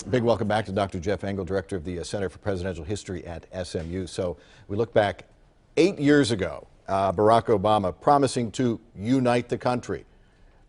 Big welcome back to Dr. Jeff Engel, Director of the Center for Presidential History at SMU. So we look back 8 years ago, Barack Obama promising to unite the country.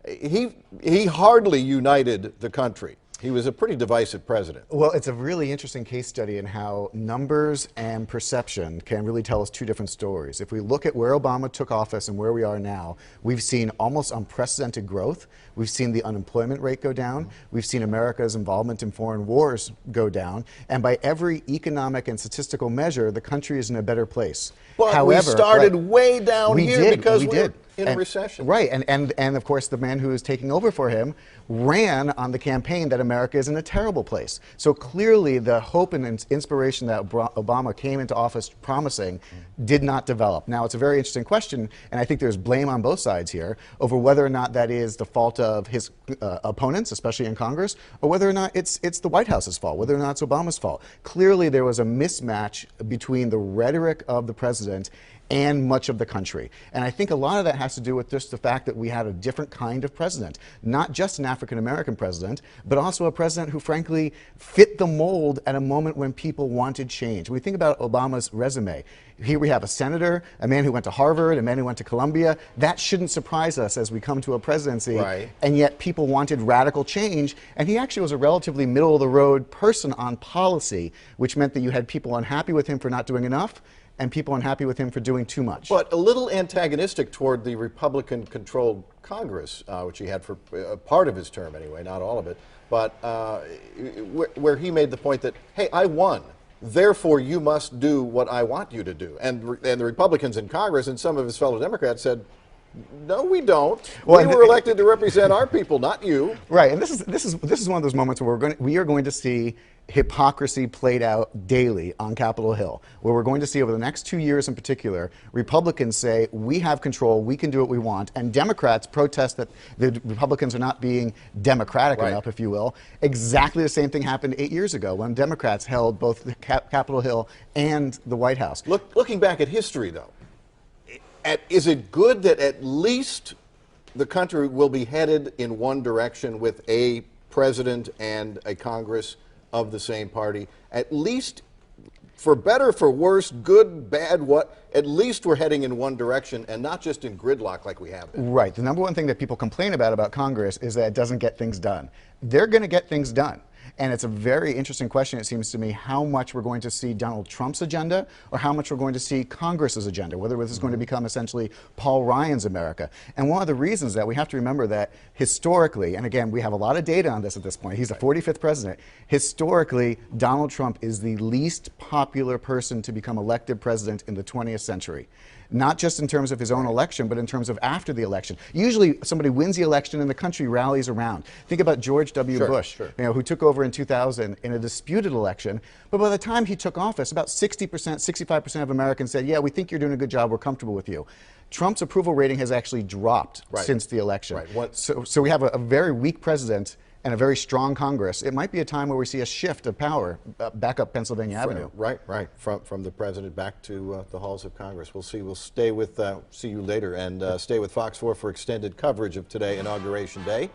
He hardly united the country. He was a pretty divisive president. Well, it's a really interesting case study in how numbers and perception can really tell us two different stories. If we look at where Obama took office and where we are now, we've seen almost unprecedented growth. We've seen the unemployment rate go down. We've seen America's involvement in foreign wars go down. And by every economic and statistical measure, the country is in a better place. But however, we started way down here because we were in a and, recession. Right, and of course the man who is taking over for him ran on the campaign that America is in a terrible place. So clearly the hope and inspiration that Obama came into office promising did not develop. Now it's a very interesting question, and I think there's blame on both sides here over whether or not that is the fault of his opponents, especially in Congress, or whether or not it's the White House's fault, whether or not it's Obama's fault. Clearly there was a mismatch between the rhetoric of the president and much of the country. And I think a lot of that has to do with just the fact that we had a different kind of president, not just an African-American president, but also a president who frankly fit the mold at a moment when people wanted change. When we think about Obama's resume, here we have a senator, a man who went to Harvard, a man who went to Columbia. That shouldn't surprise us as we come to a presidency. Right. And yet people wanted radical change, and he actually was a relatively middle-of-the-road person on policy, which meant that you had people unhappy with him for not doing enough, and people unhappy with him for doing too much. But a little antagonistic toward the Republican-controlled Congress, which he had for part of his term anyway, not all of it, but where he made the point that, hey, I won, therefore you must do what I want you to do. And the Republicans in Congress and some of his fellow Democrats said, no, we don't. Well, we were elected to represent our people, not you. Right, and this is one of those moments where we are going to see hypocrisy played out daily on Capitol Hill, where we're going to see over the next 2 years in particular, Republicans say, we have control, we can do what we want, and Democrats protest that the Republicans are not being democratic enough, if you will. Exactly the same thing happened 8 years ago when Democrats held both the Capitol Hill and the White House. Looking back at history, though, is it good that at least the country will be headed in one direction with a president and a Congress of the same party? At least, for better, for worse, good, bad, what, at least we're heading in one direction and not just in gridlock like we have been. Right. The number one thing that people complain about Congress is that it doesn't get things done. They're going to get things done. And it's a very interesting question, it seems to me, how much we're going to see Donald Trump's agenda or how much we're going to see Congress's agenda, whether this is going to become essentially Paul Ryan's America. And one of the reasons that we have to remember that historically, and again, we have a lot of data on this at this point, he's the 45th president, historically, Donald Trump is the least popular person to become elected president in the 20th century. Not just in terms of his own election, but in terms of after the election. Usually somebody wins the election and the country rallies around. Think about George W. Bush, who took over in 2000 in a disputed election, but by the time he took office, about 60%, 65% of Americans said, yeah, we think you're doing a good job, we're comfortable with you. Trump's approval rating has actually dropped since the election. So we have a very weak president and a very strong Congress. It might be a time where we see a shift of power back up Pennsylvania Avenue. Right. From the president back to the halls of Congress. We'll see. We'll stay with, see you later, and stay with Fox 4 for extended coverage of today, Inauguration Day.